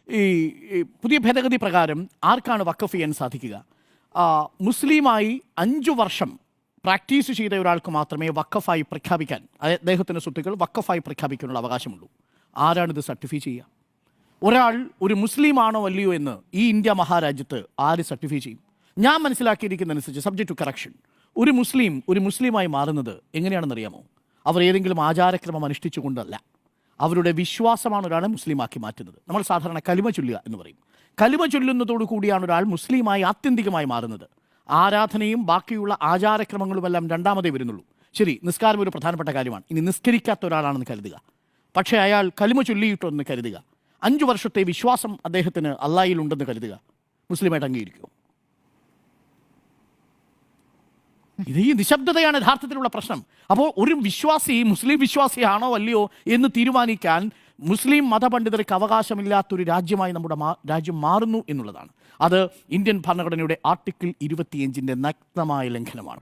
ഈ പുതിയ ഭേദഗതി പ്രകാരം ആർക്കാണ് വഖഫ് ചെയ്യാൻ സാധിക്കുക? മുസ്ലിമായി 5 വർഷം പ്രാക്ടീസ് ചെയ്ത ഒരാൾക്ക് മാത്രമേ വഖഫായി പ്രഖ്യാപിക്കാൻ, അദ്ദേഹത്തിൻ്റെ സ്വത്തുക്കൾ വഖഫായി പ്രഖ്യാപിക്കാനുള്ള അവകാശമുള്ളൂ. ആരാണിത് സർട്ടിഫൈ ചെയ്യുക? ഒരാൾ ഒരു മുസ്ലിം ആണോ അല്ലയോ എന്ന് ഈ ഇന്ത്യ മഹാരാജ്യത്ത് ആര് സർട്ടിഫൈ ചെയ്യും? ഞാൻ മനസ്സിലാക്കിയിരിക്കുന്നതനുസരിച്ച്, സബ്ജക്ട് ടു കറക്ഷൻ, ഒരു മുസ്ലിമായി മാറുന്നത് എങ്ങനെയാണെന്നറിയാമോ? അവർ ഏതെങ്കിലും ആചാരക്രമം അനുഷ്ഠിച്ചുകൊണ്ടല്ല. അവരുടെ വിശ്വാസമാണ് ഒരാളെ മുസ്ലിമാക്കി മാറ്റുന്നത്. നമ്മൾ സാധാരണ കലിമ ചൊല്ലുക എന്ന് പറയും. കലിമ ചൊല്ലുന്നതോടു കൂടിയാണ് ഒരാൾ മുസ്ലിമായി ആത്യന്തികമായി മാറുന്നത്. ആരാധനയും ബാക്കിയുള്ള ആചാരക്രമങ്ങളുമെല്ലാം രണ്ടാമതേ വരുന്നുള്ളൂ. ശരി, നിസ്കാരം ഒരു പ്രധാനപ്പെട്ട കാര്യമാണ്. ഇനി നിസ്കരിക്കാത്ത ഒരാളാണെന്ന് കരുതുക, പക്ഷേ അയാൾ കലിമ ചൊല്ലിയിട്ടെന്ന് കരുതുക. 5 വർഷത്തെ വിശ്വാസം അദ്ദേഹത്തിന് അള്ളാഹിലുണ്ടെന്ന് കരുതുക. മുസ്ലിമായിട്ട് അംഗീകരിക്കുമോ? ഇത് ഈ നിശബ്ദതയാണ് യഥാർത്ഥത്തിലുള്ള പ്രശ്നം. അപ്പോൾ ഒരു വിശ്വാസി മുസ്ലിം വിശ്വാസിയാണോ അല്ലയോ എന്ന് തീരുമാനിക്കാൻ മുസ്ലിം മതപണ്ഡിതർക്ക് അവകാശമില്ലാത്തൊരു രാജ്യമായി നമ്മുടെ രാജ്യം മാറുന്നു എന്നുള്ളതാണ്. അത് ഇന്ത്യൻ ഭരണഘടനയുടെ ആർട്ടിക്കിൾ 25 നഗ്നമായ ലംഘനമാണ്.